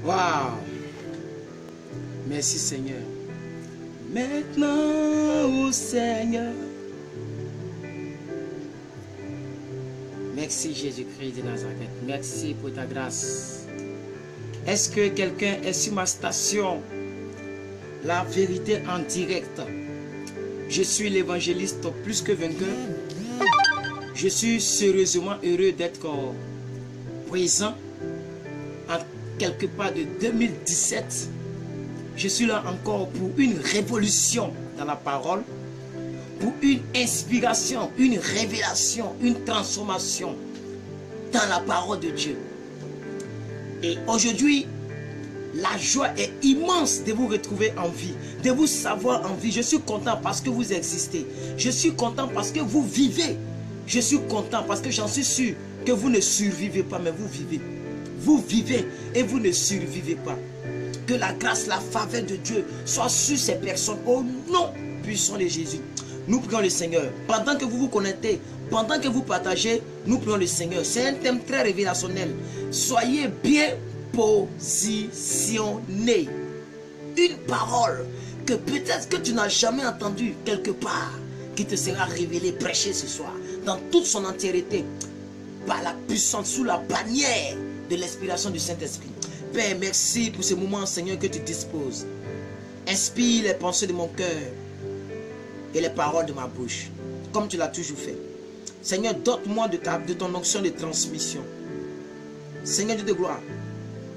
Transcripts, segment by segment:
Waouh. Merci Seigneur. Maintenant, ô Seigneur. Merci Jésus-Christ de Nazareth. Merci pour ta grâce. Est-ce que quelqu'un est sur ma station? La vérité en direct. Je suis l'évangéliste plus que vainqueur. Je suis sérieusement heureux d'être présent en quelque part de 2017. Je suis là encore pour une révolution dans la parole, pour une inspiration, une révélation, une transformation dans la parole de Dieu. Et aujourd'hui, la joie est immense de vous retrouver en vie, de vous savoir en vie. Je suis content parce que vous existez. Je suis content parce que vous vivez. Je suis content parce que j'en suis sûr que vous ne survivez pas, mais vous vivez. Vous vivez et vous ne survivez pas. Que la grâce, la faveur de Dieu soit sur ces personnes au nom puissant de Jésus. Nous prions le Seigneur. Pendant que vous vous connectez, pendant que vous partagez, nous prions le Seigneur. C'est un thème très révélationnel. Soyez bien positionnés. Une parole que peut-être que tu n'as jamais entendue quelque part, qui te sera révélée, prêchée ce soir, dans toute son entièreté, par la puissance, sous la bannière de l'inspiration du Saint-Esprit. Père, merci pour ce moment, Seigneur, que tu disposes. Inspire les pensées de mon cœur et les paroles de ma bouche, comme tu l'as toujours fait. Seigneur, dote-moi de ton onction de transmission. Seigneur Dieu de gloire,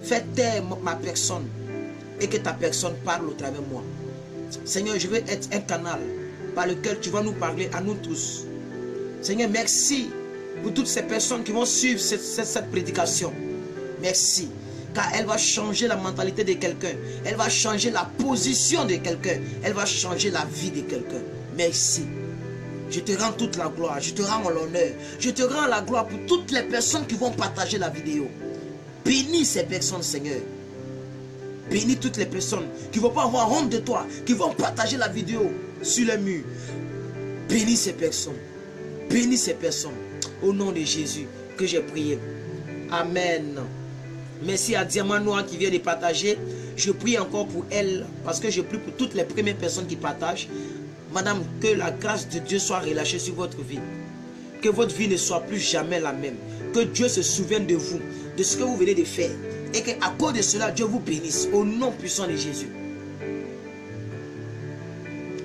fais taire ma personne et que ta personne parle au travers de moi. Seigneur, je veux être un canal par lequel tu vas nous parler à nous tous. Seigneur, merci pour toutes ces personnes qui vont suivre cette prédication. Merci. Car elle va changer la mentalité de quelqu'un. Elle va changer la position de quelqu'un. Elle va changer la vie de quelqu'un. Merci. Je te rends toute la gloire. Je te rends l'honneur. Je te rends la gloire pour toutes les personnes qui vont partager la vidéo. Bénis ces personnes, Seigneur. Bénis toutes les personnes qui ne vont pas avoir honte de toi, qui vont partager la vidéo sur le mur. Bénis ces personnes. Bénis ces personnes. Au nom de Jésus que j'ai prié. Amen. Merci à Diamant Noir qui vient de partager. Je prie encore pour elle parce que je prie pour toutes les premières personnes qui partagent. Madame, que la grâce de Dieu soit relâchée sur votre vie. Que votre vie ne soit plus jamais la même. Que Dieu se souvienne de vous, de ce que vous venez de faire. Et qu'à cause de cela, Dieu vous bénisse. Au nom puissant de Jésus.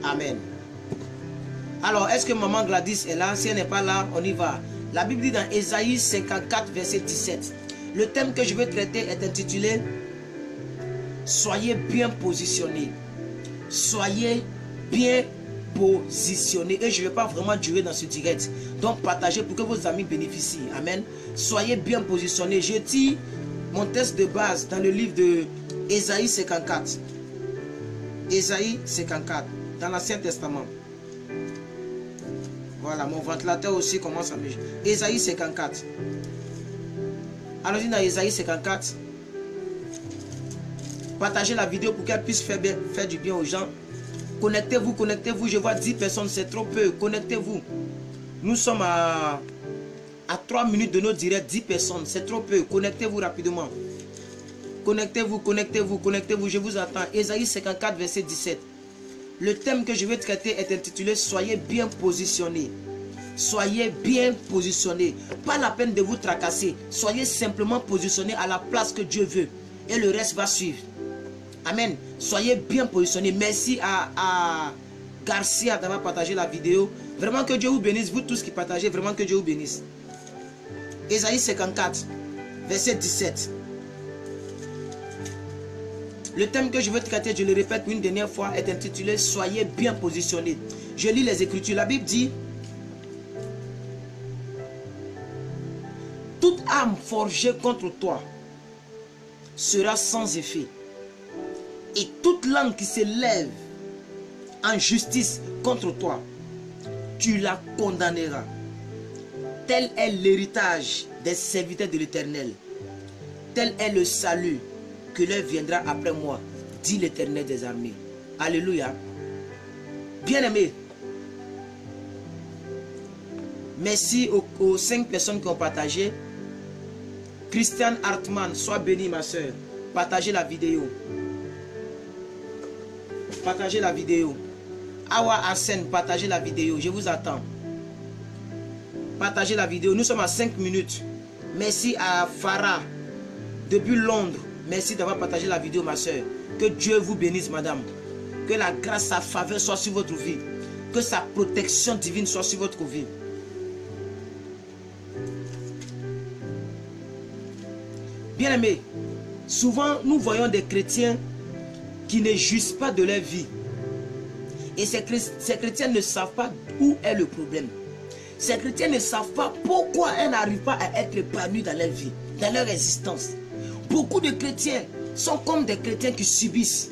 Amen. Alors, est-ce que Maman Gladys est là? Si elle n'est pas là, on y va. La Bible dit dans Ésaïe 54, verset 17. Le thème que je veux traiter est intitulé « Soyez bien positionnés ». Soyez bien positionnés. Et je ne vais pas vraiment durer dans ce direct. Donc partagez pour que vos amis bénéficient. Amen. Soyez bien positionnés. Je dis mon texte de base dans le livre de Ésaïe 54. Ésaïe 54, dans l'Ancien Testament. Voilà, mon ventilateur aussi commence à bouger. Ésaïe 54. Allons-y dans Ésaïe 54. Partagez la vidéo pour qu'elle puisse faire du bien aux gens. Connectez-vous, connectez-vous. Je vois 10 personnes, c'est trop peu. Connectez-vous. Nous sommes à 3 minutes de nos directs. 10 personnes, c'est trop peu. Connectez-vous rapidement. Connectez-vous, connectez-vous, connectez-vous. Je vous attends. Ésaïe 54, verset 17. Le thème que je vais traiter est intitulé « Soyez bien positionnés ». Soyez bien positionnés. Pas la peine de vous tracasser. Soyez simplement positionnés à la place que Dieu veut. Et le reste va suivre. Amen. Soyez bien positionnés. Merci à Garcia d'avoir partagé la vidéo. Vraiment que Dieu vous bénisse. Vous tous qui partagez, vraiment que Dieu vous bénisse. Ésaïe 54, verset 17. Le thème que je veux traiter, je le répète une dernière fois, est intitulé « Soyez bien positionnés ». Je lis les Écritures. La Bible dit: toute âme forgée contre toi sera sans effet. Et toute langue qui s'élève en justice contre toi, tu la condamneras. Tel est l'héritage des serviteurs de l'Éternel. Tel est le salut que leur viendra après moi, dit l'Éternel des armées. Alléluia. Bien-aimés, merci aux 5 personnes qui ont partagé. Christiane Hartmann, sois bénie ma soeur. Partagez la vidéo. Partagez la vidéo. Awa Hassan, partagez la vidéo. Je vous attends. Partagez la vidéo. Nous sommes à 5 minutes. Merci à Farah depuis Londres. Merci d'avoir partagé la vidéo, ma soeur. Que Dieu vous bénisse, madame. Que la grâce, sa faveur soit sur votre vie. Que sa protection divine soit sur votre vie. Bien-aimés, souvent nous voyons des chrétiens qui ne jouissent pas de leur vie. Et ces chrétiens ne savent pas où est le problème. Ces chrétiens ne savent pas pourquoi ils n'arrivent pas à être épanouis dans leur vie, dans leur existence. Beaucoup de chrétiens sont comme des chrétiens qui subissent.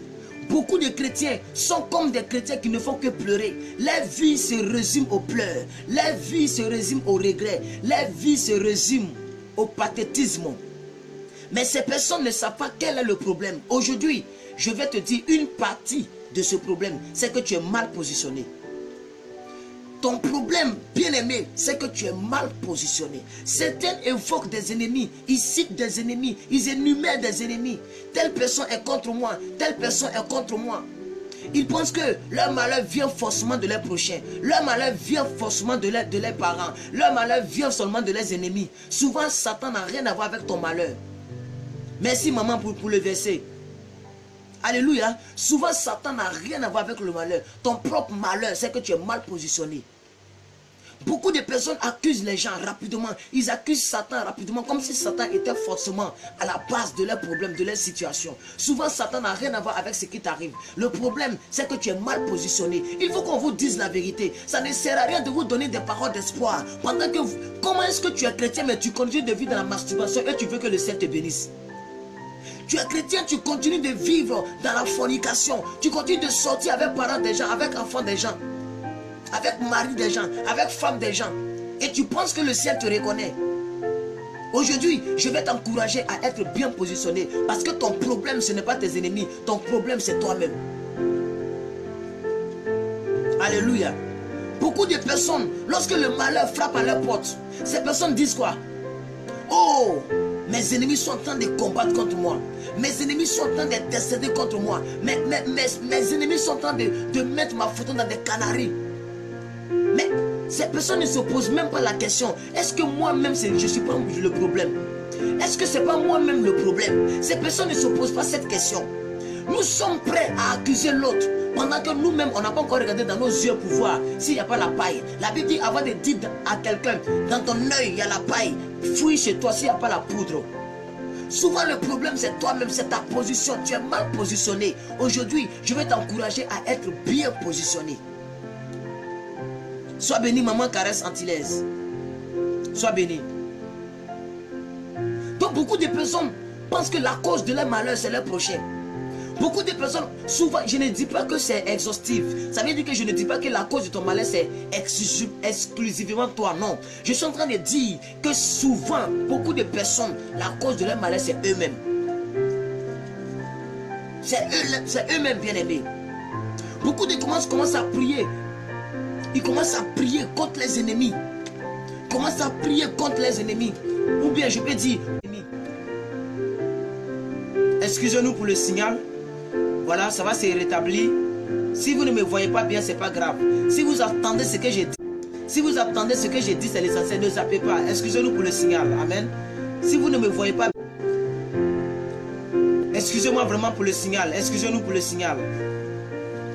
Beaucoup de chrétiens sont comme des chrétiens qui ne font que pleurer. Leur vie se résume aux pleurs. Leur vie se résume au regret. Leur vie se résume au pathétisme. Mais ces personnes ne savent pas quel est le problème. Aujourd'hui, je vais te dire une partie de ce problème. C'est que tu es mal positionné. Ton problème, bien-aimé, c'est que tu es mal positionné. Certains évoquent des ennemis, ils citent des ennemis, ils énumèrent des ennemis. Telle personne est contre moi, telle personne est contre moi. Ils pensent que leur malheur vient forcément de leurs prochains. Leur malheur vient forcément de leurs parents. Leur malheur vient seulement de leurs ennemis. Souvent, Satan n'a rien à voir avec ton malheur. Merci maman pour le verset. Alléluia. Souvent, Satan n'a rien à voir avec le malheur. Ton propre malheur, c'est que tu es mal positionné. Beaucoup de personnes accusent les gens rapidement. Ils accusent Satan rapidement, comme si Satan était forcément à la base de leurs problèmes, de leur situation. Souvent, Satan n'a rien à voir avec ce qui t'arrive. Le problème, c'est que tu es mal positionné. Il faut qu'on vous dise la vérité. Ça ne sert à rien de vous donner des paroles d'espoir. Pendant que vous... Comment est-ce que tu es chrétien, mais tu continues de vivre dans la masturbation et tu veux que le ciel te bénisse? Tu es chrétien, tu continues de vivre dans la fornication. Tu continues de sortir avec parents des gens, avec enfants des gens, avec mari des gens, avec femme des gens. Et tu penses que le ciel te reconnaît. Aujourd'hui, je vais t'encourager à être bien positionné. Parce que ton problème, ce n'est pas tes ennemis. Ton problème, c'est toi-même. Alléluia. Beaucoup de personnes, lorsque le malheur frappe à leur porte, ces personnes disent quoi? Oh, mes ennemis sont en train de combattre contre moi. Mes ennemis sont en train d'intercéder contre moi. Mes ennemis sont en train de mettre ma photo dans des canaries. Mais ces personnes ne se posent même pas la question. Est-ce que moi-même, je ne suis pas le problème? Est-ce que ce n'est pas moi-même le problème? Ces personnes ne se posent pas cette question. Nous sommes prêts à accuser l'autre. Pendant que nous-mêmes, on n'a pas encore regardé dans nos yeux pour voir s'il n'y a pas la paille. La Bible dit, avant de dire à quelqu'un, dans ton œil, il y a la paille. Fouille chez toi s'il n'y a pas la poudre. Souvent, le problème, c'est toi-même, c'est ta position. Tu es mal positionné. Aujourd'hui, je vais t'encourager à être bien positionné. Sois béni, maman Caresse Antillaise. Sois béni. Donc, beaucoup de personnes pensent que la cause de leur malheur, c'est leur prochain. Beaucoup de personnes, souvent, je ne dis pas que c'est exhaustif. Ça veut dire que je ne dis pas que la cause de ton malheur, c'est exclusivement toi. Non. Je suis en train de dire que souvent, beaucoup de personnes, la cause de leur malheur, c'est eux-mêmes. C'est eux-mêmes, bien-aimés. Beaucoup de gens commencent à prier. Ils commencent à prier contre les ennemis. Ils commencent à prier contre les ennemis. Ou bien, je peux dire, excusez-nous pour le signal. Voilà, ça va se rétablir. Si vous ne me voyez pas bien, c'est pas grave. Si vous attendez ce que j'ai dit, c'est l'essentiel. Ne zappez pas. Excusez-nous pour le signal. Amen. Si vous ne me voyez pas, excusez-moi vraiment pour le signal. Excusez-nous pour le signal.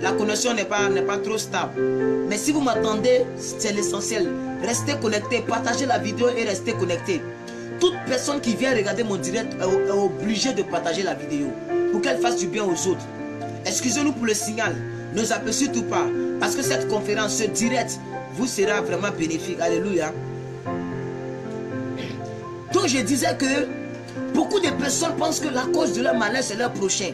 La connexion n'est pas trop stable. Mais si vous m'attendez, c'est l'essentiel. Restez connectés, partagez la vidéo et restez connectés. Toute personne qui vient regarder mon direct est obligée de partager la vidéo pour qu'elle fasse du bien aux autres. Excusez-nous pour le signal. Ne zappez surtout pas. Parce que cette conférence, ce direct, vous sera vraiment bénéfique. Alléluia. Donc je disais que beaucoup de personnes pensent que la cause de leur malheur, c'est leur prochain.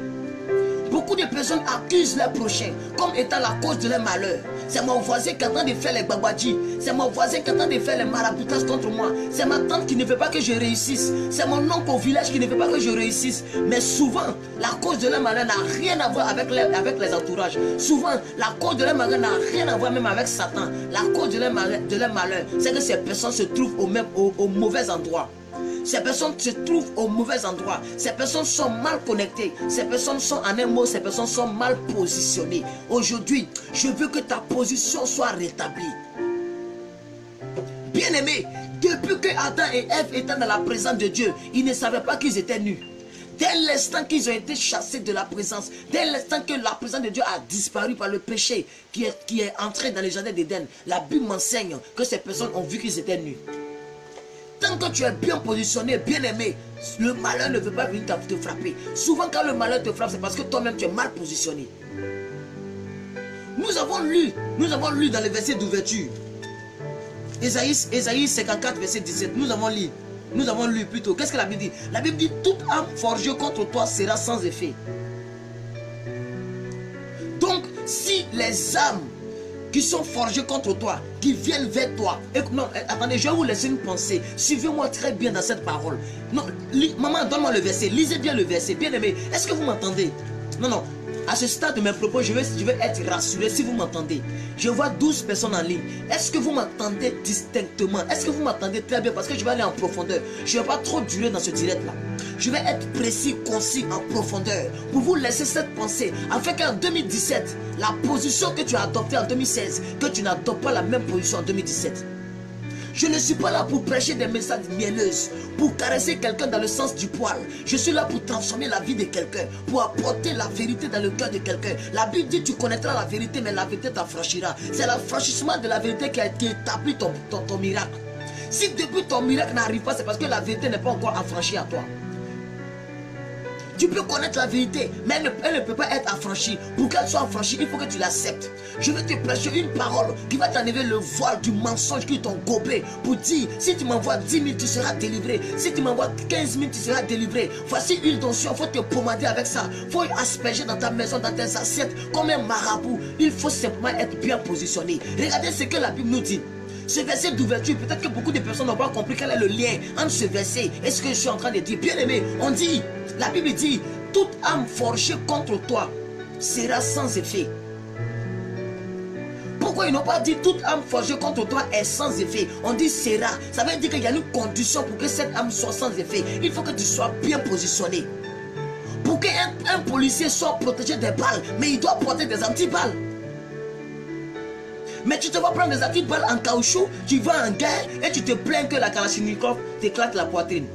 Beaucoup de personnes accusent leur prochain comme étant la cause de leur malheur. C'est mon voisin qui est en train de faire les babadji. C'est mon voisin qui est en train de faire les maraboutages contre moi. C'est ma tante qui ne veut pas que je réussisse. C'est mon oncle au village qui ne veut pas que je réussisse. Mais souvent, la cause de leur malheur n'a rien à voir avec les entourages. Souvent, la cause de leur malheur n'a rien à voir même avec Satan. La cause de leur malheur, c'est que ces personnes se trouvent au mauvais endroit. Ces personnes se trouvent au mauvais endroit. Ces personnes sont mal connectées. Ces personnes sont, en un mot, ces personnes sont mal positionnées. Aujourd'hui, je veux que ta position soit rétablie. Bien-aimé, depuis que Adam et Ève étaient dans la présence de Dieu, ils ne savaient pas qu'ils étaient nus. Dès l'instant qu'ils ont été chassés de la présence, dès l'instant que la présence de Dieu a disparu par le péché qui est entré dans les jardins d'Éden, la Bible m'enseigne que ces personnes ont vu qu'ils étaient nus. Tant que tu es bien positionné, bien aimé, le malheur ne veut pas venir te frapper. Souvent quand le malheur te frappe, c'est parce que toi-même tu es mal positionné. Nous avons lu dans le verset d'ouverture, Ésaïe 54, verset 17, nous avons lu plutôt. Qu'est-ce que la Bible dit? La Bible dit, toute âme forgée contre toi sera sans effet. Donc, si les âmes qui sont forgées contre toi, qui viennent vers toi, et non, attendez, je vais vous laisser une pensée. Suivez-moi très bien dans cette parole. Non, maman, donne-moi le verset. Lisez bien le verset. Bien aimé, est-ce que vous m'entendez? Non. À ce stade de mes propos, je vais être rassuré si vous m'entendez. Je vois 12 personnes en ligne. Est-ce que vous m'entendez distinctement? Est-ce que vous m'entendez très bien? Parce que je vais aller en profondeur. Je ne vais pas trop durer dans ce direct-là. Je vais être précis, concis, en profondeur. Pour vous laisser cette pensée. Afin qu'en 2017, la position que tu as adoptée en 2016, que tu n'adoptes pas la même position en 2017. Je ne suis pas là pour prêcher des messages mielleuses, pour caresser quelqu'un dans le sens du poil. Je suis là pour transformer la vie de quelqu'un, pour apporter la vérité dans le cœur de quelqu'un. La Bible dit tu connaîtras la vérité, mais la vérité t'affranchira. C'est l'affranchissement de la vérité qui établit ton miracle. Si depuis ton miracle n'arrive pas, c'est parce que la vérité n'est pas encore affranchie à toi. Tu peux connaître la vérité, mais elle ne peut pas être affranchie. Pour qu'elle soit affranchie, il faut que tu l'acceptes. Je vais te prêcher une parole qui va t'enlever le voile du mensonge qui t'ont gobé. Pour dire, si tu m'envoies 10 000, tu seras délivré. Si tu m'envoies 15 000, tu seras délivré. Voici une d'onction, il faut te pommader avec ça. Il faut asperger dans ta maison, dans tes assiettes, comme un marabout. Il faut simplement être bien positionné. Regardez ce que la Bible nous dit. Ce verset d'ouverture, peut-être que beaucoup de personnes n'ont pas compris quel est le lien entre ce verset et ce que je suis en train de dire. Bien aimé, on dit, la Bible dit, toute âme forgée contre toi sera sans effet. Pourquoi ils n'ont pas dit toute âme forgée contre toi est sans effet? On dit sera. Ça veut dire qu'il y a une condition pour que cette âme soit sans effet. Il faut que tu sois bien positionné. Pour qu'un policier soit protégé des balles, mais il doit porter des antiballes. Mais tu te vas prendre des antiballes en caoutchouc, tu vas en guerre et tu te plains que la Kalachnikov t'éclate la poitrine.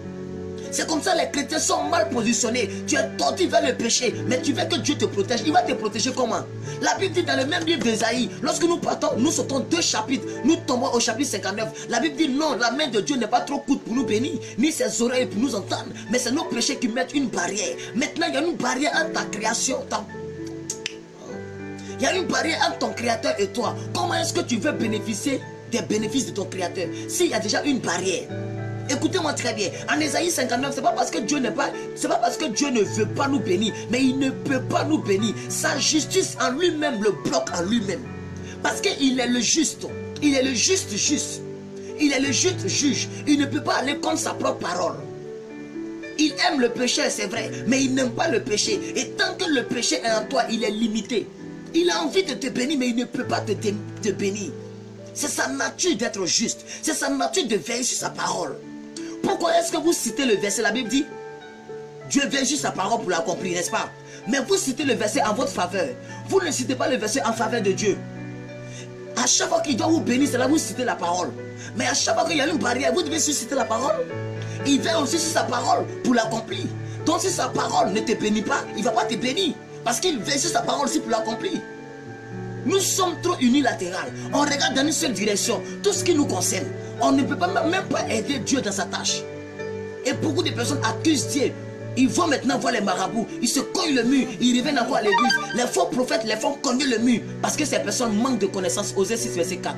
C'est comme ça les chrétiens sont mal positionnés. Tu es tordu vers le péché, mais tu veux que Dieu te protège. Il va te protéger comment? La Bible dit dans le même livre d'Ésaïe, lorsque nous partons, nous sautons 2 chapitres, nous tombons au chapitre 59. La Bible dit non, la main de Dieu n'est pas trop courte pour nous bénir, ni ses oreilles pour nous entendre, mais c'est nos péchés qui mettent une barrière. Maintenant, il y a une barrière entre ta création, il y a une barrière entre ton créateur et toi. Comment est-ce que tu veux bénéficier des bénéfices de ton créateur s'il y a déjà une barrière? Écoutez-moi très bien. En Ésaïe 59, c'est pas parce que Dieu ne veut pas nous bénir, mais il ne peut pas nous bénir. Sa justice en lui-même le bloque en lui-même. Parce qu'il est le juste. Il est le juste. Il est le juste juge. Il ne peut pas aller contre sa propre parole. Il aime le péché, c'est vrai, mais il n'aime pas le péché. Et tant que le péché est en toi, il est limité. Il a envie de te bénir, mais il ne peut pas te bénir. C'est sa nature d'être juste. C'est sa nature de veiller sur sa parole. Pourquoi est-ce que vous citez le verset? La Bible dit, Dieu veille sur sa parole pour l'accomplir, n'est-ce pas? Mais vous citez le verset en votre faveur. Vous ne citez pas le verset en faveur de Dieu. À chaque fois qu'il doit vous bénir, c'est là que vous citez la parole. Mais à chaque fois qu'il y a une barrière, vous devez citer la parole. Il veille aussi sur sa parole pour l'accomplir. Donc si sa parole ne te bénit pas, il ne va pas te bénir. Parce qu'il veille sur sa parole aussi pour l'accomplir. Nous sommes trop unilatérales. On regarde dans une seule direction. Tout ce qui nous concerne. On ne peut même pas aider Dieu dans sa tâche. Et beaucoup de personnes accusent Dieu. Ils vont maintenant voir les marabouts. Ils se cognent le mur. Ils reviennent encore à l'église. Les faux prophètes les font cogner le mur. Parce que ces personnes manquent de connaissances. Osée 6 verset 4.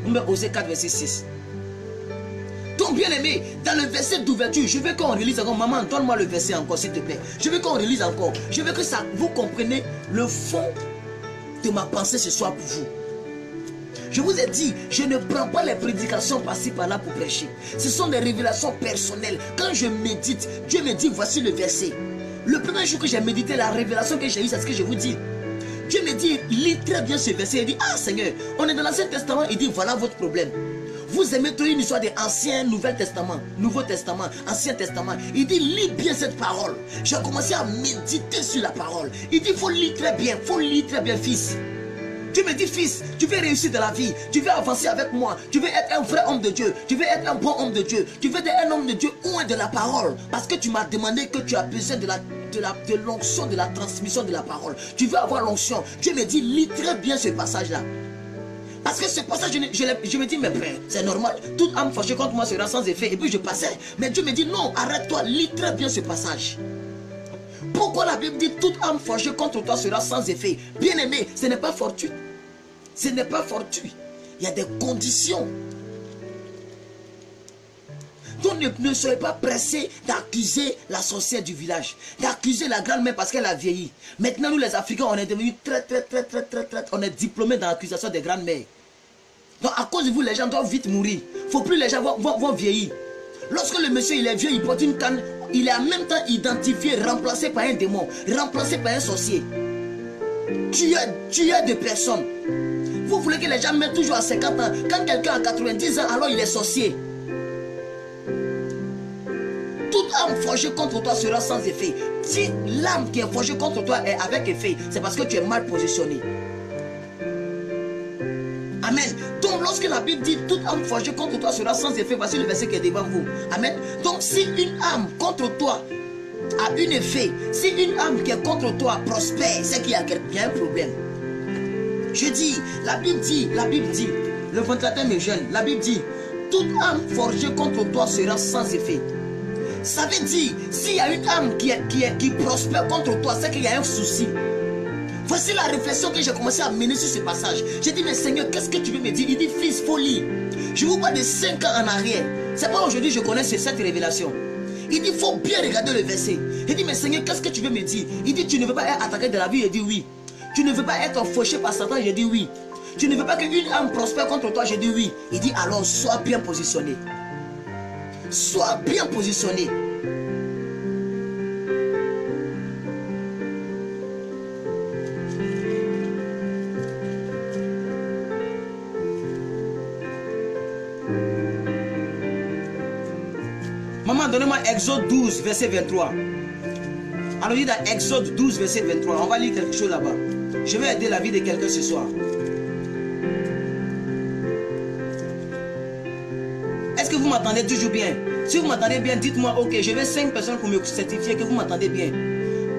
On met Osée 4 verset 6. Donc bien aimé, dans le verset d'ouverture, je veux qu'on relise encore. Maman, donne-moi le verset encore s'il te plaît. Je veux qu'on relise encore. Je veux que ça, vous compreniez le fond de ma pensée ce soir pour vous. Je vous ai dit, je ne prends pas les prédications par-ci par-là pour prêcher. Ce sont des révélations personnelles. Quand je médite, Dieu me dit, voici le verset. Le premier jour que j'ai médité, la révélation que j'ai eue, c'est ce que je vous dis. Dieu me dit, lis très bien ce verset. Il dit, ah Seigneur, on est dans l'Ancien Testament. Il dit, voilà votre problème. vous aimez trouver une histoire de Ancien, Nouveau Testament, Ancien Testament. Il dit, lis bien cette parole. J'ai commencé à méditer sur la parole. Il dit, il faut lire très bien, fils. Tu me dis, fils, tu veux réussir dans la vie, tu veux avancer avec moi, tu veux être un vrai homme de Dieu, tu veux être un bon homme de Dieu, tu veux être un homme de Dieu ou de la parole. Parce que tu m'as demandé que tu as besoin de l'onction, de la transmission de la parole. Tu veux avoir l'onction. Dieu me dit, lis très bien ce passage-là. Parce que ce passage, je me dis, mais frère, c'est normal. Toute âme fâchée contre moi sera sans effet. Et puis je passais. Mais Dieu me dit, non, arrête-toi, lis très bien ce passage. Pourquoi la Bible dit, toute âme fâchée contre toi sera sans effet? Bien aimé, ce n'est pas fortuit. Ce n'est pas fortuit. Il y a des conditions. Donc ne soyez pas pressés d'accuser la sorcière du village, d'accuser la grand-mère parce qu'elle a vieilli. Maintenant, nous les Africains, on est devenus très, on est diplômés dans l'accusation des grandes-mères. Donc à cause de vous, les gens doivent vite mourir. Il ne faut plus les gens vont vieillir. Lorsque le monsieur il est vieux, il porte une canne, il est en même temps identifié, remplacé par un démon, remplacé par un sorcier. Tueur de personnes. Vous voulez que les gens meurent toujours à 50 ans. Quand quelqu'un a 90 ans, alors il est sorcier. Toute âme forgée contre toi sera sans effet. Si l'âme qui est forgée contre toi est avec effet, c'est parce que tu es mal positionné. Amen. Donc lorsque la Bible dit toute âme forgée contre toi sera sans effet, voici le verset qui est devant vous. Amen. Donc si une âme contre toi a un effet, si une âme qui est contre toi prospère, c'est qu'il y a un problème. Je dis, la Bible dit, le ventilateur me gêne, la Bible dit, toute âme forgée contre toi sera sans effet. Ça veut dire, s'il y a une âme qui prospère contre toi, c'est qu'il y a un souci. Voici la réflexion que j'ai commencé à mener sur ce passage. J'ai dit, mais Seigneur, qu'est-ce que tu veux me dire? Il dit, fils, folie. Je vous parle de 5 ans en arrière. C'est pas aujourd'hui que je connais cette révélation. Il dit, il faut bien regarder le verset. Il dit, mais Seigneur, qu'est-ce que tu veux me dire? Il dit, tu ne veux pas être attaqué de la vie? Il dit, oui. Tu ne veux pas être fauché par Satan? J'ai dit, oui. Tu ne veux pas qu'une âme prospère contre toi? J'ai dit, oui. Il dit, alors, sois bien positionné. Sois bien positionné. Maman, donnez-moi Exode 12, verset 23. Alors, dit dans Exode 12, verset 23. On va lire quelque chose là-bas. Je vais aider la vie de quelqu'un ce soir. Est-ce que vous m'entendez toujours bien? Si vous m'entendez bien, dites-moi, ok, je vais 5 personnes pour me certifier que vous m'entendez bien.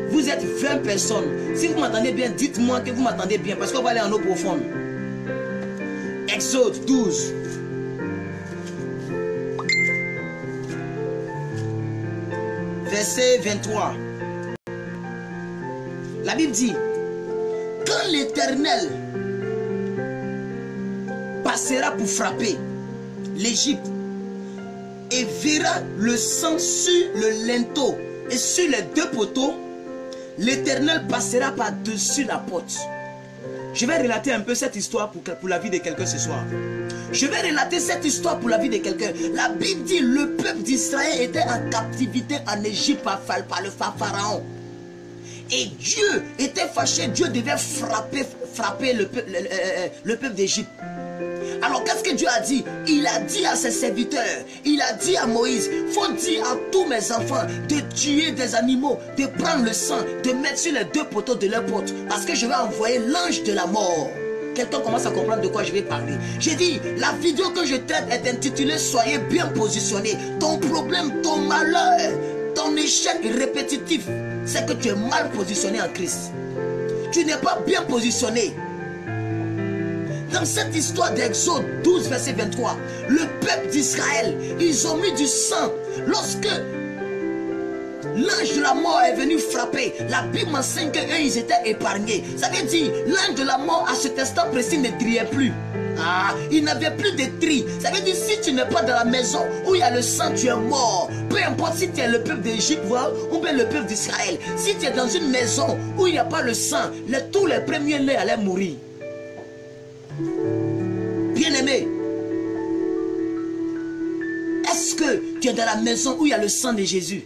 Vous êtes 20 personnes. Si vous m'entendez bien, dites-moi que vous m'entendez bien. Parce qu'on va aller en eau profonde. Exode 12. Verset 23. La Bible dit, quand l'Éternel passera pour frapper l'Égypte et verra le sang sur le linteau et sur les 2 poteaux, l'Éternel passera par-dessus la porte. Je vais relater un peu cette histoire pour la vie de quelqu'un ce soir. Je vais relater cette histoire pour la vie de quelqu'un. La Bible dit, le peuple d'Israël était en captivité en Égypte par le Pharaon. Et Dieu était fâché, Dieu devait frapper le peuple d'Égypte. Alors qu'est-ce que Dieu a dit? Il a dit à ses serviteurs, il a dit à Moïse, il faut dire à tous mes enfants de tuer des animaux, de prendre le sang, de mettre sur les 2 poteaux de leur porte, parce que je vais envoyer l'ange de la mort. Quelqu'un commence à comprendre de quoi je vais parler. J'ai dit, la vidéo que je traite est intitulée Soyez bien positionnés. Ton problème, ton malheur, ton échec répétitif, c'est que tu es mal positionné en Christ. Tu n'es pas bien positionné. Dans cette histoire d'Exode 12, verset 23, le peuple d'Israël, ils ont mis du sang. Lorsque l'ange de la mort est venu frapper, la Bible m'enseigne qu'eux, ils étaient épargnés. Ça veut dire, l'ange de la mort, à cet instant précis, ne triait plus. Ah, il n'avait plus de tri. Ça veut dire, si tu n'es pas dans la maison où il y a le sang, tu es mort. Peu importe si tu es le peuple d'Égypte ou bien le peuple d'Israël. Si tu es dans une maison où il n'y a pas le sang, tous les premiers-nés allaient mourir. Bien-aimé, est-ce que tu es dans la maison où il y a le sang de Jésus?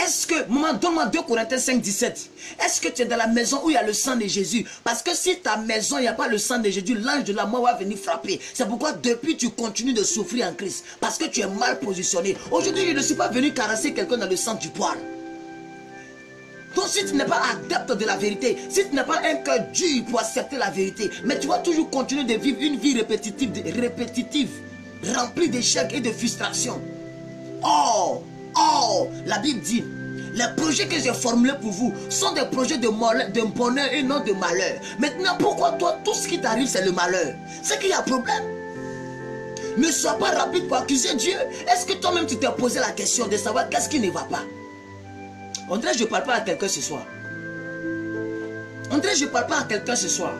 Est-ce que, maman, donne-moi 2 Corinthiens 5, 17. Est-ce que tu es dans la maison où il y a le sang de Jésus? Parce que si ta maison, il n'y a pas le sang de Jésus, l'ange de la mort va venir frapper. C'est pourquoi depuis tu continues de souffrir en Christ. Parce que tu es mal positionné. Aujourd'hui, je ne suis pas venu caresser quelqu'un dans le sang du poil. Donc si tu n'es pas adepte de la vérité, si tu n'as pas un cœur dur pour accepter la vérité, mais tu vas toujours continuer de vivre une vie répétitive, remplie d'échecs et de frustrations. Oh, la Bible dit, les projets que j'ai formulés pour vous sont des projets de bonheur et non de malheur. Maintenant, pourquoi toi, tout ce qui t'arrive, c'est le malheur? C'est qu'il y a un problème. Ne sois pas rapide pour accuser Dieu. Est-ce que toi-même tu t'es posé la question de savoir qu'est-ce qui ne va pas? On dirait que je ne parle pas à quelqu'un ce soir. On dirait que je ne parle pas à quelqu'un ce soir.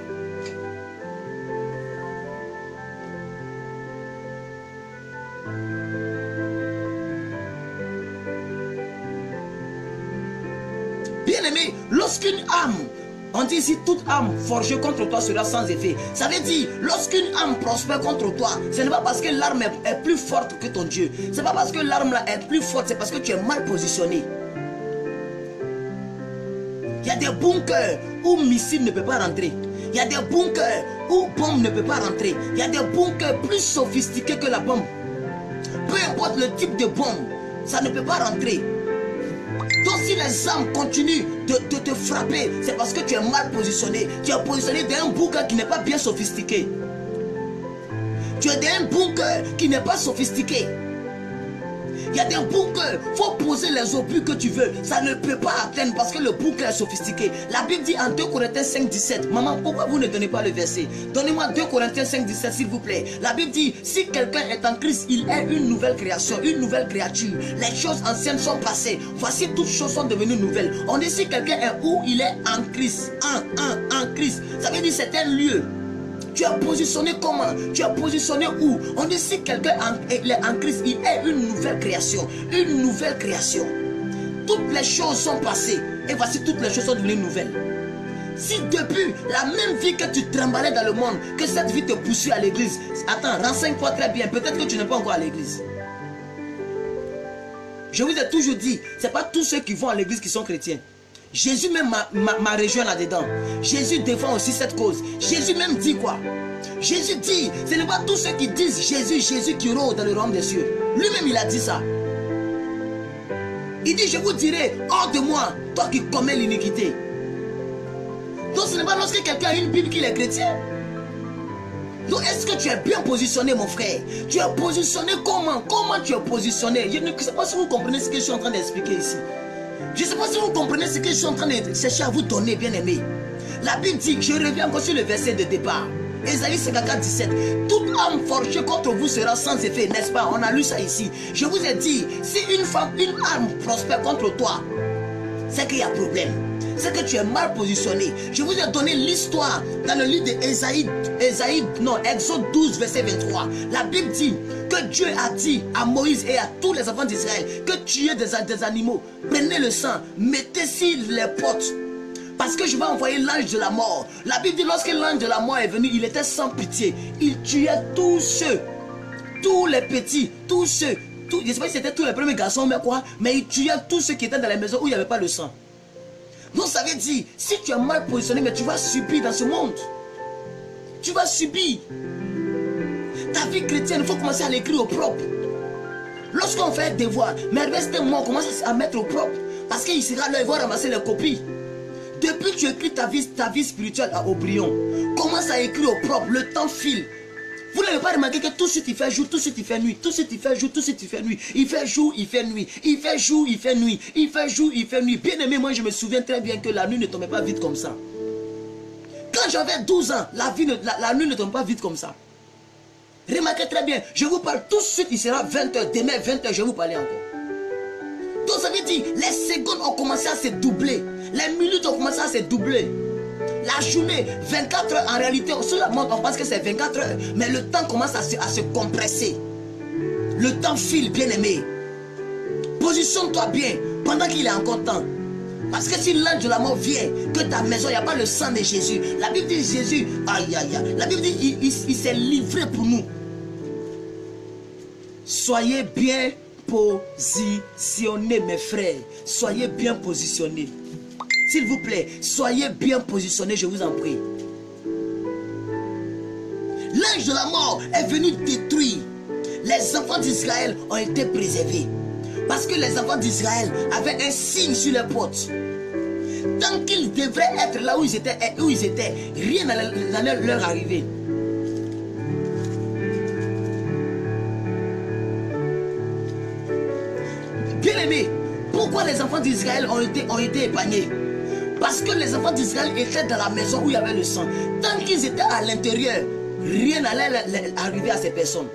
Bien-aimé, lorsqu'une âme, on dit ici toute âme forgée contre toi sera sans effet. Ça veut dire, lorsqu'une âme prospère contre toi, ce n'est pas parce que l'arme est plus forte que ton Dieu. Ce n'est pas parce que l'arme là est plus forte, c'est parce que tu es mal positionné. Il y a des bunkers où missiles ne peuvent pas rentrer. Il y a des bunkers où bombe ne peut pas rentrer. Il y a des bunkers plus sophistiqués que la bombe. Peu importe le type de bombe, ça ne peut pas rentrer. Donc si les âmes continuent de te frapper, c'est parce que tu es mal positionné. Tu es positionné dans un bunker qui n'est pas bien sophistiqué. Tu es dans un bunker qui n'est pas sophistiqué. Il y a des bunkers, il faut poser les obus que tu veux. Ça ne peut pas atteindre parce que le bunker est sophistiqué. La Bible dit en 2 Corinthiens 5, 17. Maman, pourquoi vous ne donnez pas le verset? Donnez-moi 2 Corinthiens 5, 17 s'il vous plaît. La Bible dit, si quelqu'un est en Christ, il est une nouvelle création, une nouvelle créature. Les choses anciennes sont passées. Voici toutes choses sont devenues nouvelles. On dit si quelqu'un est où, il est en Christ. En Christ. Ça veut dire c'est un lieu. Tu es positionné comment? Tu es positionné où? On dit si quelqu'un est en Christ, il est une nouvelle création. Une nouvelle création. Toutes les choses sont passées. Et voici toutes les choses sont devenues nouvelles. Si depuis la même vie que tu tremblais dans le monde, que cette vie te poursuit à l'église, attends, renseigne-toi très bien. Peut-être que tu n'es pas encore à l'église. Je vous ai toujours dit, ce n'est pas tous ceux qui vont à l'église qui sont chrétiens. Jésus même m'a rejoint là-dedans. Jésus défend aussi cette cause. Jésus même dit quoi? Jésus dit, ce n'est pas tous ceux qui disent Jésus qui rôde dans le royaume des cieux. Lui-même il a dit ça. Il dit, je vous dirai, hors de moi, toi qui commets l'iniquité. Donc ce n'est pas lorsque quelqu'un a une Bible qu'il est chrétien. Donc est-ce que tu es bien positionné mon frère? Tu es positionné comment? Comment tu es positionné? Je ne sais pas si vous comprenez ce que je suis en train d'expliquer ici. Je ne sais pas si vous comprenez ce que je suis en train de chercher à vous donner, bien aimé. La Bible dit, je reviens encore sur le verset de départ. Ésaïe 54, 17. Toute âme forgée contre vous sera sans effet, n'est-ce pas? On a lu ça ici. Je vous ai dit, si une âme prospère contre toi, c'est qu'il y a problème. C'est que tu es mal positionné. Je vous ai donné l'histoire dans le livre d'Ésaïe, Exode 12, verset 23. La Bible dit que Dieu a dit à Moïse et à tous les enfants d'Israël que tuez des animaux, prenez le sang, mettez sur les portes. Parce que je vais envoyer l'ange de la mort. La Bible dit lorsque l'ange de la mort est venu, il était sans pitié. Il tuait tous ceux, tous les petits, tous ceux. Je ne sais pas si c'était tous les premiers garçons, mais quoi. Mais il tuait tous ceux qui étaient dans les maisons où il n'y avait pas le sang. Donc ça veut dire, si tu es mal positionné, mais tu vas subir dans ce monde. Tu vas subir. Ta vie chrétienne, il faut commencer à l'écrire au propre. Lorsqu'on fait un devoir, mais reste moi, on commence à mettre au propre. Parce qu'il sera là, il va ramasser les copies. Depuis que tu écris ta vie spirituelle à Aubryon, commence à écrire au propre, le temps file. Vous n'avez pas remarqué que tout ce qui fait jour, tout ce qui fait nuit, tout ce qui fait jour, tout ce qui fait nuit. Il fait jour, il fait nuit. Il fait jour, il fait nuit. Il fait jour, il fait nuit. Bien aimé, moi je me souviens très bien que la nuit ne tombait pas vite comme ça. Quand j'avais 12 ans, la nuit ne tombe pas vite comme ça. Remarquez très bien, je vous parle tout de suite, il sera 20h, demain 20h, je vais vous parler encore. Donc ça veut dire, les secondes ont commencé à se doubler. Les minutes ont commencé à se doubler. La journée, 24 heures, en réalité, sur la montre, on pense que c'est 24 heures. Mais le temps commence à se compresser. Le temps file, bien aimé. Positionne-toi bien, pendant qu'il est encore temps. Parce que si l'ange de la mort vient, que ta maison, il n'y a pas le sang de Jésus. La Bible dit Jésus, aïe aïe aïe. La Bible dit, il s'est livré pour nous. Soyez bien positionnés, mes frères. Soyez bien positionnés. S'il vous plaît, soyez bien positionnés, je vous en prie. L'ange de la mort est venu détruire. Les enfants d'Israël ont été préservés. Parce que les enfants d'Israël avaient un signe sur les portes. Tant qu'ils devraient être là où ils étaient, rien n'allait leur arriver. Bien aimé, pourquoi les enfants d'Israël ont été épargnés? Parce que les enfants d'Israël étaient dans la maison où il y avait le sang. Tant qu'ils étaient à l'intérieur, rien n'allait arriver à ces personnes.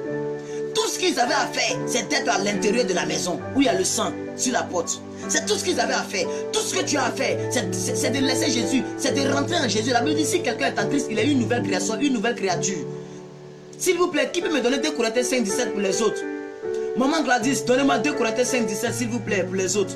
Tout ce qu'ils avaient à faire, c'est d'être à l'intérieur de la maison où il y a le sang sur la porte. C'est tout ce qu'ils avaient à faire. Tout ce que tu as à faire, c'est de laisser Jésus, c'est de rentrer en Jésus. La Bible dit, si quelqu'un est en Christ, il a une nouvelle création, une nouvelle créature. S'il vous plaît, qui peut me donner 2 Corinthiens 5, 17 pour les autres? Maman Gladys, donnez-moi 2 Corinthiens 5, 17, s'il vous plaît, pour les autres.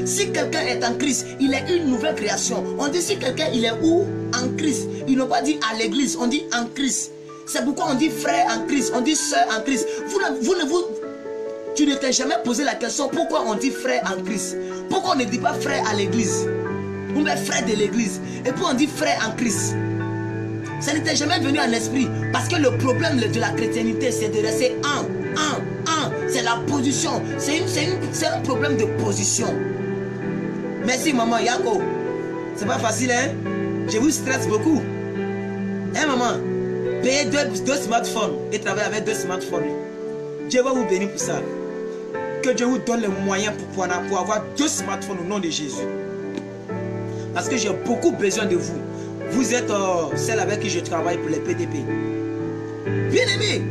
Si quelqu'un est en Christ, il est une nouvelle création. On dit si quelqu'un il est où? En Christ. Ils n'ont pas dit à l'église, on dit en Christ. C'est pourquoi on dit frère en Christ, on dit soeur en Christ. Tu ne t'es jamais posé la question pourquoi on dit frère en Christ. Pourquoi on ne dit pas frère à l'église? On met frère de l'église. Et puis on dit frère en Christ. Ça n'était jamais venu en esprit. Parce que le problème de la chrétienté, c'est de rester en. C'est la position. C'est un problème de position. Merci maman Yako. C'est pas facile, hein? Je vous stresse beaucoup. Hein maman? Payez 2 smartphones et travaillez avec 2 smartphones. Dieu va vous bénir pour ça. Que Dieu vous donne les moyens pour avoir 2 smartphones au nom de Jésus. Parce que j'ai beaucoup besoin de vous. Vous êtes celle avec qui je travaille pour les PDP. Bien aimé,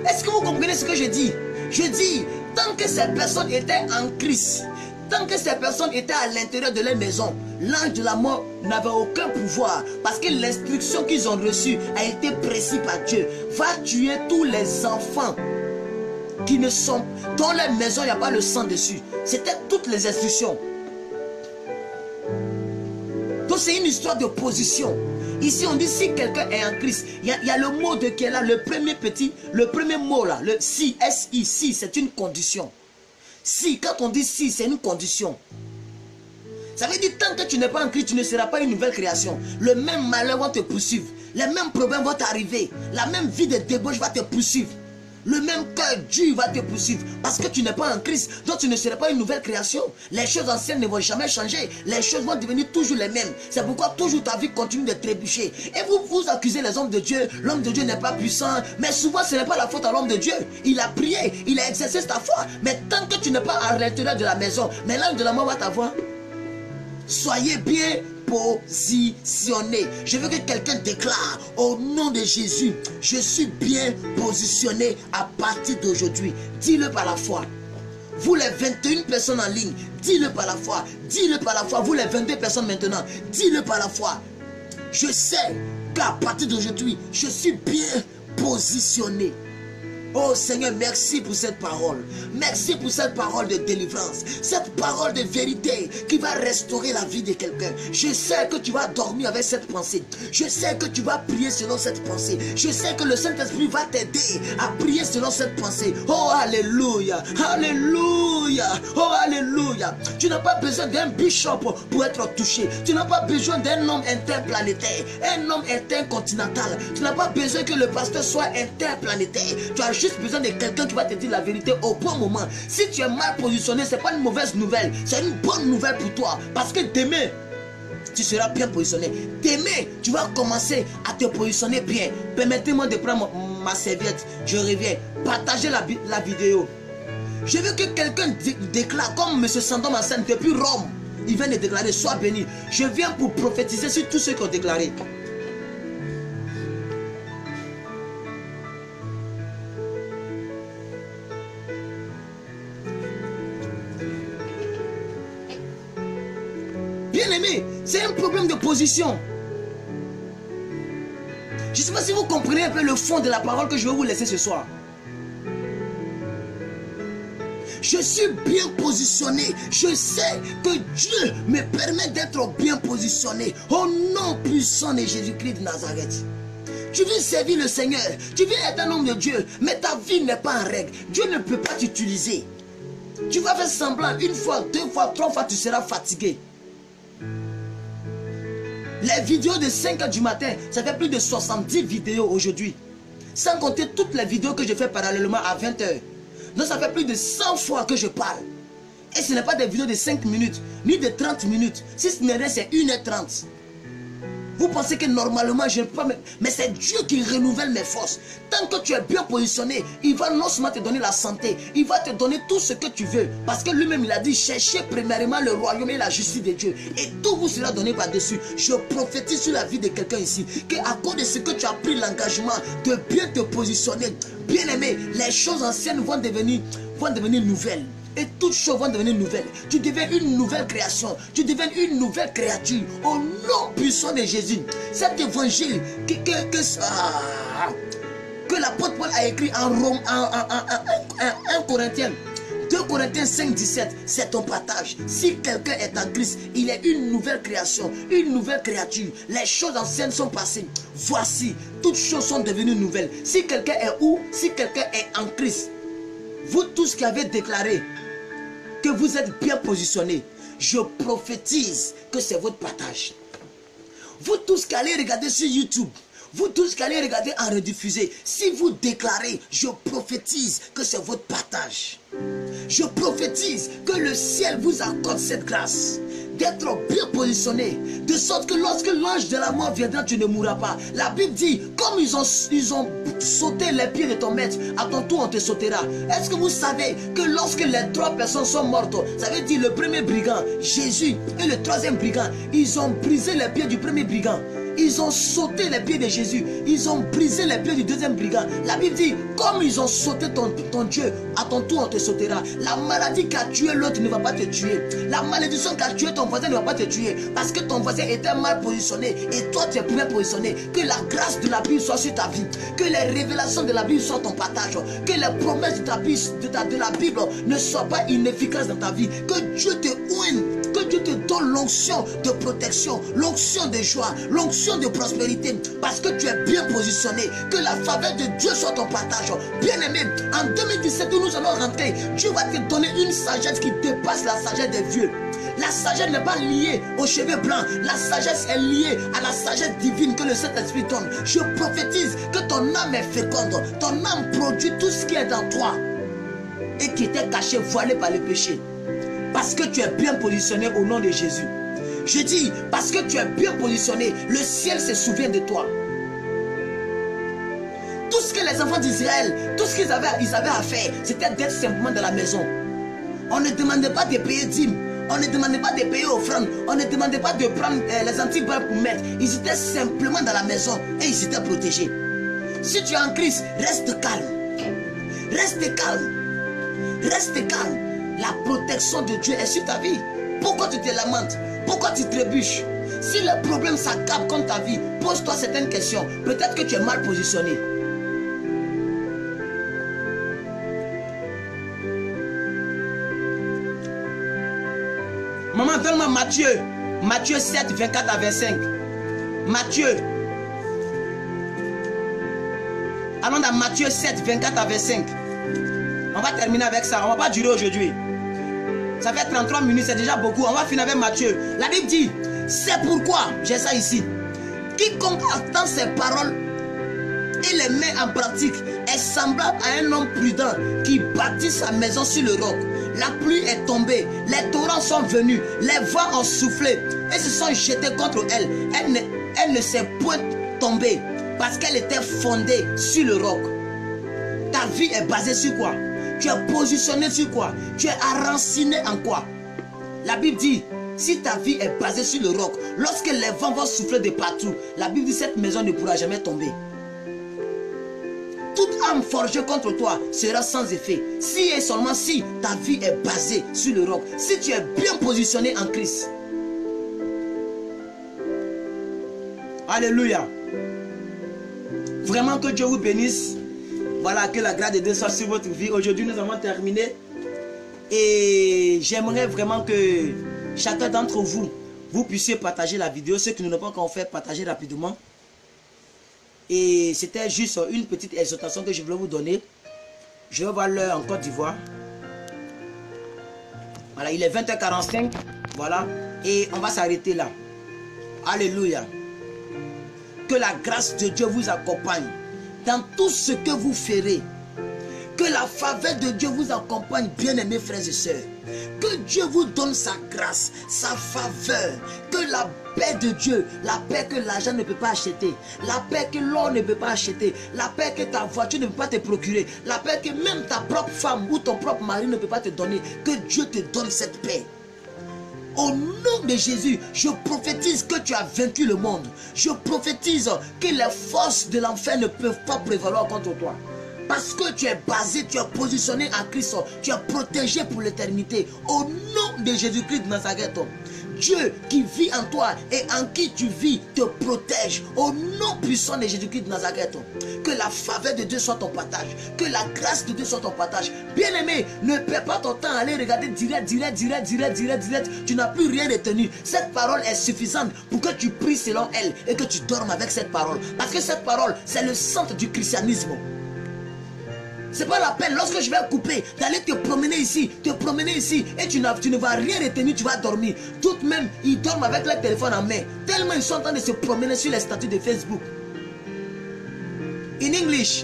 est-ce que vous comprenez ce que je dis? Je dis, tant que ces personnes étaient en Christ, tant que ces personnes étaient à l'intérieur de leur maison, l'ange de la mort n'avait aucun pouvoir. Parce que l'instruction qu'ils ont reçue a été précise par Dieu. Va tuer tous les enfants qui ne sont... Dans leur maison, il n'y a pas le sang dessus. C'était toutes les instructions. Donc c'est une histoire de position. Ici on dit si quelqu'un est en Christ, il y a le mot qui est là, le premier mot là, le si, S-I, si, c'est une condition. Si, quand on dit si, c'est une condition. Ça veut dire tant que tu n'es pas en Christ, tu ne seras pas une nouvelle création. Le même malheur va te poursuivre, les mêmes problèmes vont t'arriver, la même vie de débauche va te poursuivre. Le même cœur dur va te poursuivre parce que tu n'es pas en Christ, donc tu ne seras pas une nouvelle création. Les choses anciennes ne vont jamais changer, les choses vont devenir toujours les mêmes. C'est pourquoi toujours ta vie continue de trébucher. Et vous accusez les hommes de Dieu, l'homme de Dieu n'est pas puissant, mais souvent ce n'est pas la faute à l'homme de Dieu. Il a prié, il a exercé sa foi, mais tant que tu n'es pas à l'intérieur de la maison, mais l'ange de la mort va t'avoir. Soyez bien positionné. Je veux que quelqu'un déclare au nom de Jésus, je suis bien positionné à partir d'aujourd'hui. Dis-le par la foi. Vous les 21 personnes en ligne, dis-le par la foi. Dis-le par la foi. Vous les 22 personnes maintenant, dis-le par la foi. Je sais qu'à partir d'aujourd'hui, je suis bien positionné. Oh Seigneur, merci pour cette parole. Merci pour cette parole de délivrance. Cette parole de vérité qui va restaurer la vie de quelqu'un. Je sais que tu vas dormir avec cette pensée. Je sais que tu vas prier selon cette pensée. Je sais que le Saint-Esprit va t'aider à prier selon cette pensée. Oh Alléluia. Alléluia. Oh Alléluia. Tu n'as pas besoin d'un bishop pour être touché. Tu n'as pas besoin d'un homme interplanétaire. Un homme intercontinental. Tu n'as pas besoin que le pasteur soit interplanétaire. Tu as juste besoin de quelqu'un qui va te dire la vérité au bon moment. Si tu es mal positionné, ce n'est pas une mauvaise nouvelle, c'est une bonne nouvelle pour toi. Parce que demain, tu seras bien positionné. Demain, tu vas commencer à te positionner bien. Permettez-moi de prendre ma serviette. Je reviens. Partagez la vidéo. Je veux que quelqu'un déclare, comme M. Sandom en scène depuis Rome. Il vient de déclarer, sois béni. Je viens pour prophétiser sur tous ceux qui ont déclaré. Bien-aimé, c'est un problème de position. Je ne sais pas si vous comprenez un peu le fond de la parole que je vais vous laisser ce soir. Je suis bien positionné. Je sais que Dieu me permet d'être bien positionné. Au nom puissant de Jésus-Christ de Nazareth. Tu veux servir le Seigneur. Tu veux être un homme de Dieu. Mais ta vie n'est pas en règle. Dieu ne peut pas t'utiliser. Tu vas faire semblant, une fois, deux fois, trois fois, tu seras fatigué. Les vidéos de 5 h du matin, ça fait plus de 70 vidéos aujourd'hui. Sans compter toutes les vidéos que je fais parallèlement à 20 h. Donc ça fait plus de 100 fois que je parle. Et ce n'est pas des vidéos de 5 minutes, ni de 30 minutes. Si ce n'est rien, c'est 1h30. Vous pensez que normalement je ne peux pas... Mais c'est Dieu qui renouvelle mes forces. Tant que tu es bien positionné, il va non seulement te donner la santé, il va te donner tout ce que tu veux. Parce que lui-même il a dit, cherchez premièrement le royaume et la justice de Dieu. Et tout vous sera donné par-dessus. Je prophétise sur la vie de quelqu'un ici, qu'à cause de ce que tu as pris l'engagement de bien te positionner, bien aimé, les choses anciennes vont devenir nouvelles. Et toutes choses vont devenir nouvelles. Tu deviens une nouvelle création. Tu deviens une nouvelle créature. Au nom puissant de Jésus. Cet évangile que l'apôtre Paul a écrit en 1 Corinthiens. 2 Corinthiens 5, 17. C'est ton partage. Si quelqu'un est en Christ, il est une nouvelle création. Une nouvelle créature. Les choses anciennes sont passées. Voici, toutes choses sont devenues nouvelles. Si quelqu'un est où? Si quelqu'un est en Christ. Vous tous qui avez déclaré que vous êtes bien positionnés, je prophétise que c'est votre partage. Vous tous qui allez regarder sur YouTube, vous tous qui allez regarder en rediffusé, si vous déclarez, je prophétise que c'est votre partage. Je prophétise que le ciel vous accorde cette grâce d'être bien positionné, de sorte que lorsque l'ange de la mort viendra, tu ne mourras pas. La Bible dit, comme ils ont sauté les pieds de ton maître, à ton tour on te sautera. Est-ce que vous savez que lorsque les 3 personnes sont mortes, ça veut dire le premier brigand, Jésus, et le 3e brigand, ils ont brisé les pieds du premier brigand. Ils ont sauté les pieds de Jésus. Ils ont brisé les pieds du 2e brigand. La Bible dit, comme ils ont sauté ton Dieu, à ton tour on te sautera. La maladie qui a tué l'autre ne va pas te tuer. La malédiction qui a tué ton voisin ne va pas te tuer. Parce que ton voisin était mal positionné et toi tu es bien positionné. Que la grâce de la Bible soit sur ta vie. Que les révélations de la Bible soient ton partage. Que les promesses de la Bible ne soient pas inefficaces dans ta vie. Que Dieu te oigne. Que Dieu te donne l'onction de protection, l'onction de joie, l'onction de prospérité, parce que tu es bien positionné. Que la faveur de Dieu soit ton partage. Bien aimé, en 2017 où nous allons rentrer, Dieu va te donner une sagesse qui dépasse la sagesse des vieux. La sagesse n'est pas liée aux cheveux blancs. La sagesse est liée à la sagesse divine que le Saint-Esprit donne. Je prophétise que ton âme est féconde. Ton âme produit tout ce qui est dans toi et qui était caché, voilé par le péché. Parce que tu es bien positionné au nom de Jésus. Je dis, parce que tu es bien positionné, le ciel se souvient de toi. Tout ce que les enfants d'Israël, tout ce qu'ils avaient à faire, c'était d'être simplement dans la maison. On ne demandait pas de payer dîmes, on ne demandait pas de payer offrandes, on ne demandait pas de prendre les antiques balles pour mettre. Ils étaient simplement dans la maison et ils étaient protégés. Si tu es en Christ, reste calme. Reste calme. Reste calme. La protection de Dieu est sur ta vie. Pourquoi tu te lamentes? Pourquoi tu trébuches? Si le problème s'accapare contre ta vie, pose-toi certaines questions. Peut-être que tu es mal positionné. Maman, donne-moi Matthieu. Matthieu 7, 24 à 25. Matthieu. Allons dans Matthieu 7, 24 à 25. On va terminer avec ça. On ne va pas durer aujourd'hui. Ça fait 33 minutes, c'est déjà beaucoup. On va finir avec Matthieu. La Bible dit, c'est pourquoi, j'ai ça ici, quiconque entend ces paroles et les met en pratique est semblable à un homme prudent qui bâtit sa maison sur le roc. La pluie est tombée, les torrents sont venus, les vents ont soufflé et se sont jetés contre elle. Elle ne s'est point tombée parce qu'elle était fondée sur le roc. Ta vie est basée sur quoi? Tu es positionné sur quoi? Tu es enraciné en quoi? La Bible dit, si ta vie est basée sur le roc, lorsque les vents vont souffler de partout, la Bible dit, cette maison ne pourra jamais tomber. Toute âme forgée contre toi sera sans effet. Si et seulement si ta vie est basée sur le roc, si tu es bien positionné en Christ. Alléluia. Vraiment que Dieu vous bénisse. Voilà, que la grâce de Dieu soit sur votre vie. Aujourd'hui, nous avons terminé. Et j'aimerais vraiment que chacun d'entre vous, vous puissiez partager la vidéo. Ceux qui ne l'ont pas encore fait, partager rapidement. Et c'était juste une petite exhortation que je voulais vous donner. Je vais voir l'heure en Côte d'Ivoire. Voilà, il est 20h45. Voilà. Et on va s'arrêter là. Alléluia. Que la grâce de Dieu vous accompagne dans tout ce que vous ferez. Que la faveur de Dieu vous accompagne, bien-aimés frères et sœurs. Que Dieu vous donne sa grâce, sa faveur. Que la paix de Dieu, la paix que l'argent ne peut pas acheter, la paix que l'or ne peut pas acheter, la paix que ta voiture ne peut pas te procurer, la paix que même ta propre femme ou ton propre mari ne peut pas te donner. Que Dieu te donne cette paix. Au nom de Jésus, je prophétise que tu as vaincu le monde. Je prophétise que les forces de l'enfer ne peuvent pas prévaloir contre toi. Parce que tu es basé, tu es positionné en Christ, tu es protégé pour l'éternité. Au nom de Jésus-Christ de Nazareth, Dieu qui vit en toi et en qui tu vis te protège. Au nom puissant de Jésus-Christ de Nazareth, que la faveur de Dieu soit ton partage, que la grâce de Dieu soit ton partage. Bien-aimé, ne perds pas ton temps à aller regarder direct. Tu n'as plus rien retenu. Cette parole est suffisante pour que tu pries selon elle et que tu dormes avec cette parole. Parce que cette parole, c'est le centre du christianisme. C'est pas la peine, lorsque je vais couper, d'aller te promener ici, et tu ne vas rien retenir, tu vas dormir. D'autres même, ils dorment avec leur téléphone en main, tellement ils sont en train de se promener sur les statuts de Facebook. In English,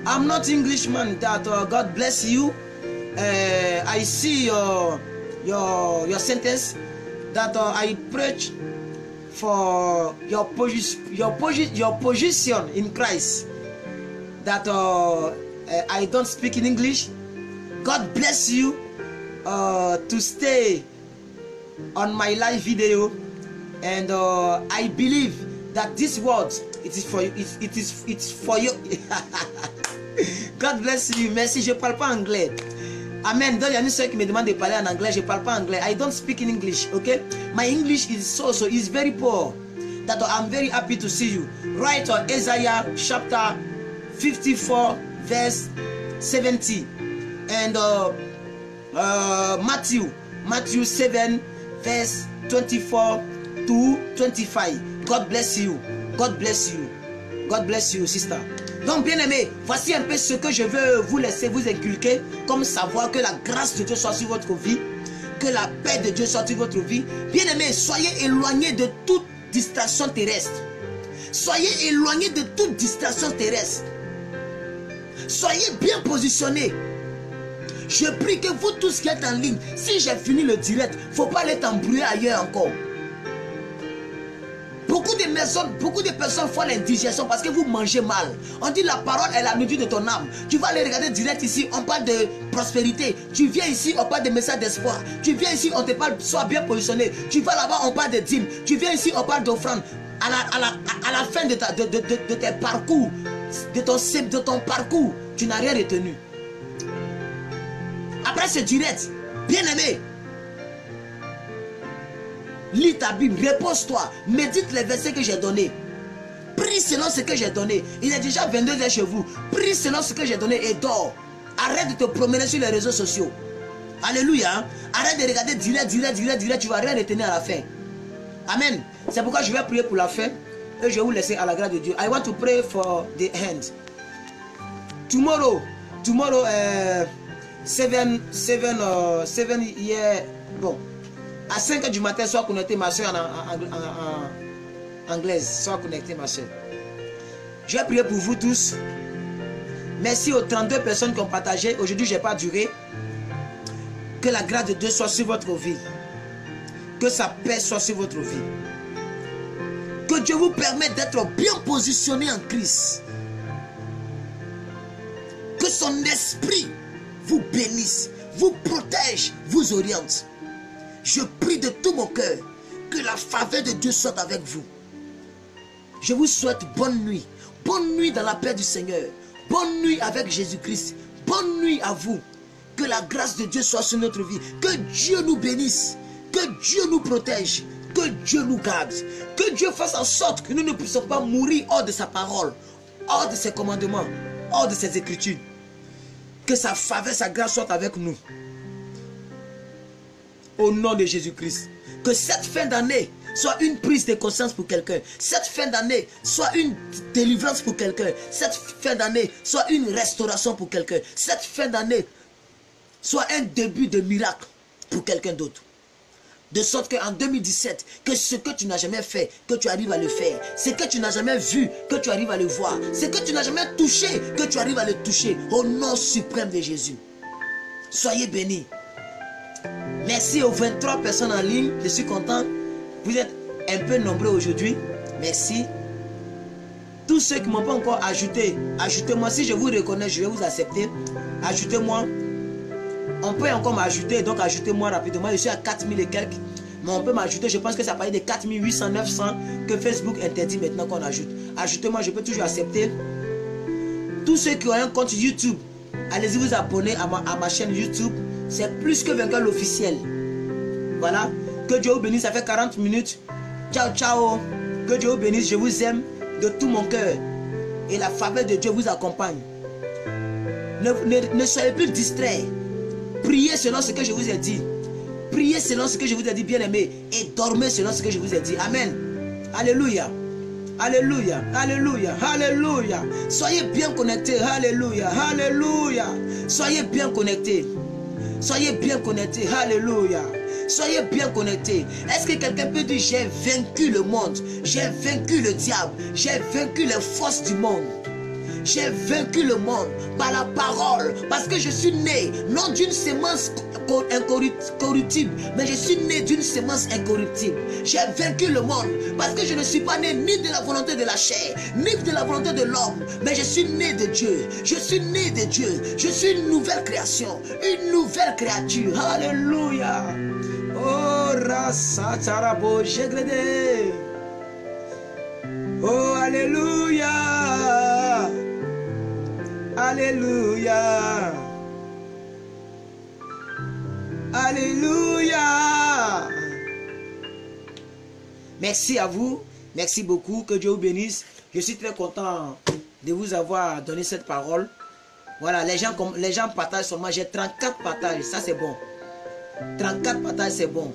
I'm not Englishman, that God bless you. I see your sentence, that I preach for your position in Christ. That I don't speak in English. God bless you to stay on my live video, and I believe that this word it is for you. It's for you. God bless you. Merci. Je parle pas anglais. Amen. Donc il y a une soeur qui me demande de parler en anglais. Je parle pas anglais. I don't speak in English. Okay. My English is is very poor. That I'm very happy to see you. Right on Isaiah chapter 54. Verse 70 and Matthew 7 verse 24 to 25. God bless you. God bless you. God bless you, sister. Donc, bien aimé, voici un peu ce que je veux vous laisser vous inculquer, comme savoir que la grâce de Dieu soit sur votre vie, que la paix de Dieu soit sur votre vie. Bien aimé, soyez éloignés de toute distraction terrestre. Soyez éloignés de toute distraction terrestre. Soyez bien positionnés. Je prie que vous tous qui êtes en ligne, si j'ai fini le direct, il ne faut pas aller t'embrouiller ailleurs encore. Beaucoup de personnes font l'indigestion parce que vous mangez mal. On dit la parole est la nourriture de ton âme. Tu vas aller regarder direct ici, on parle de prospérité. Tu viens ici, on parle de message d'espoir. Tu viens ici, on te parle, sois bien positionné. Tu vas là-bas, on parle de dîmes. Tu viens ici, on parle d'offrande. À la fin de tes parcours, de ton parcours, tu n'as rien retenu. Après ce direct, bien aimé, lis ta Bible, repose-toi, médite les versets que j'ai donnés. Prie selon ce que j'ai donné. Il est déjà 22h chez vous. Prie selon ce que j'ai donné et dors. Arrête de te promener sur les réseaux sociaux. Alléluia. Arrête de regarder direct. Tu ne vas rien retenir à la fin. Amen. C'est pourquoi je vais prier pour la fin. Et je vais vous laisser à la grâce de Dieu. I want to pray for the end. Tomorrow 7 hier. Bon. À 5h du matin, sois connecté, ma soeur en anglaise. Sois connecté, ma soeur. Je vais prier pour vous tous. Merci aux 32 personnes qui ont partagé. Aujourd'hui, je n'ai pas duré. Que la grâce de Dieu soit sur votre vie. Que sa paix soit sur votre vie. Que Dieu vous permette d'être bien positionné en Christ. Que son esprit vous bénisse, vous protège, vous oriente. Je prie de tout mon cœur que la faveur de Dieu soit avec vous. Je vous souhaite bonne nuit. Bonne nuit dans la paix du Seigneur. Bonne nuit avec Jésus-Christ. Bonne nuit à vous. Que la grâce de Dieu soit sur notre vie. Que Dieu nous bénisse. Que Dieu nous protège. Que Dieu nous garde. Que Dieu fasse en sorte que nous ne puissions pas mourir hors de sa parole, hors de ses commandements, hors de ses écritures. Que sa faveur, sa grâce soit avec nous. Au nom de Jésus-Christ. Que cette fin d'année soit une prise de conscience pour quelqu'un. Cette fin d'année soit une délivrance pour quelqu'un. Cette fin d'année soit une restauration pour quelqu'un. Cette fin d'année soit un début de miracle. pour quelqu'un d'autre. De sorte qu'en 2017, que ce que tu n'as jamais fait, que tu arrives à le faire. Ce que tu n'as jamais vu, que tu arrives à le voir. Ce que tu n'as jamais touché, que tu arrives à le toucher. Au nom suprême de Jésus. Soyez bénis. Merci aux 23 personnes en ligne. Je suis content. Vous êtes un peu nombreux aujourd'hui. Merci. Tous ceux qui ne m'ont pas encore ajouté, ajoutez-moi. Si je vous reconnais, je vais vous accepter. Ajoutez-moi. On peut encore m'ajouter, donc ajoutez-moi rapidement. Je suis à 4000 et quelques. Mais on peut m'ajouter. Je pense que ça paraît de 4800, 900 que Facebook interdit maintenant qu'on ajoute. Ajoutez-moi, je peux toujours accepter. Tous ceux qui ont un compte YouTube, allez-y vous abonner à ma chaîne YouTube. C'est plus que vainqueur l'officiel. Voilà. Que Dieu vous bénisse. Ça fait 40 minutes. Ciao, ciao. Que Dieu vous bénisse. Je vous aime de tout mon cœur. Et la faveur de Dieu vous accompagne. Ne soyez plus distraits. Priez selon ce que je vous ai dit. Priez selon ce que je vous ai dit, bien-aimés. Et dormez selon ce que je vous ai dit. Amen. Alléluia. Alléluia. Alléluia. Alléluia. Soyez bien connectés. Alléluia. Alléluia. Soyez bien connectés. Soyez bien connectés. Alléluia. Soyez bien connectés. Est-ce que quelqu'un peut dire j'ai vaincu le monde? J'ai vaincu le diable. J'ai vaincu les forces du monde. J'ai vaincu le monde par la parole. Parce que je suis né, non d'une semence incorruptible, mais je suis né d'une semence incorruptible. J'ai vaincu le monde parce que je ne suis pas né ni de la volonté de la chair, ni de la volonté de l'homme, mais je suis né de Dieu. Je suis né de Dieu. Je suis une nouvelle création, une nouvelle créature. Alléluia. Oh, rasa tarabo jeglede. Oh, alléluia. Alléluia. Alléluia. Merci à vous. Merci beaucoup. Que Dieu vous bénisse. Je suis très content de vous avoir donné cette parole. Voilà, les gens partagent seulement. J'ai 34 partages. Ça, c'est bon. 34 partages, c'est bon.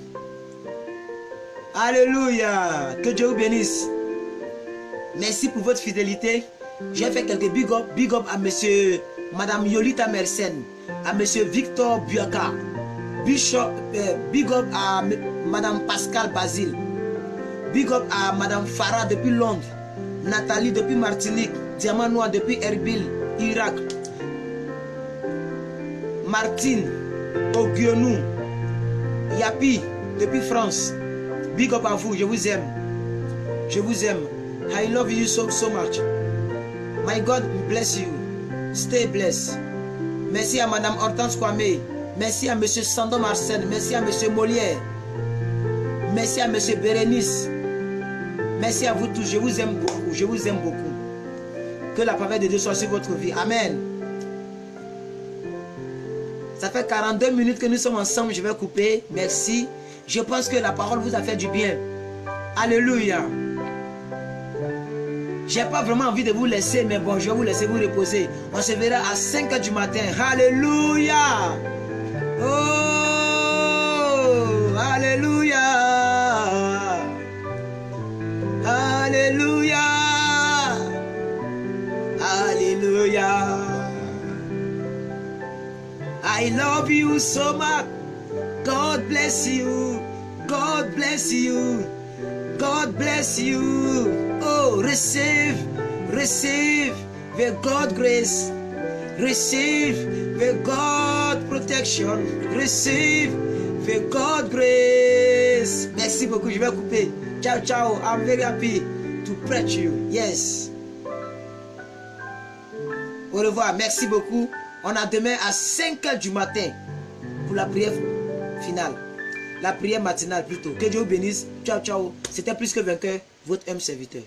Alléluia. Que Dieu vous bénisse. Merci pour votre fidélité. J'ai fait quelques big up à monsieur, madame Yolita Mersenne, à monsieur Victor Buaka, big up à madame Pascal Basile, big up à madame Farah depuis Londres, Nathalie depuis Martinique, Diamant Noir depuis Erbil, Irak, Martine Ogionou, Yapi depuis France. Big up à vous, je vous aime. Je vous aime. I love you so much. My God bless you. Stay blessed. Merci à madame Hortense Kwame. Merci à monsieur Sando Marcel. Merci à monsieur Molière. Merci à monsieur Bérénice. Merci à vous tous. Je vous aime beaucoup. Je vous aime beaucoup. Que la faveur de Dieu soit sur votre vie. Amen. Ça fait 42 minutes que nous sommes ensemble. Je vais couper. Merci. Je pense que la parole vous a fait du bien. Alléluia. J'ai pas vraiment envie de vous laisser, mais bon, je vais vous laisser vous reposer. On se verra à 5 h du matin. Alléluia. Oh, alléluia. Alléluia. Alléluia. I love you so much. God bless you. God bless you. God bless you. Oh, receive the God grace. Receive the God protection. Receive the God grace. Merci beaucoup. Je vais couper. Ciao, ciao. I'm very happy to preach you. Yes. Au revoir. Merci beaucoup. On a demain à 5 h du matin pour la prière finale. La prière matinale plutôt. Que Dieu vous bénisse. Ciao, ciao. C'était plus que vainqueur. Votre homme serviteur.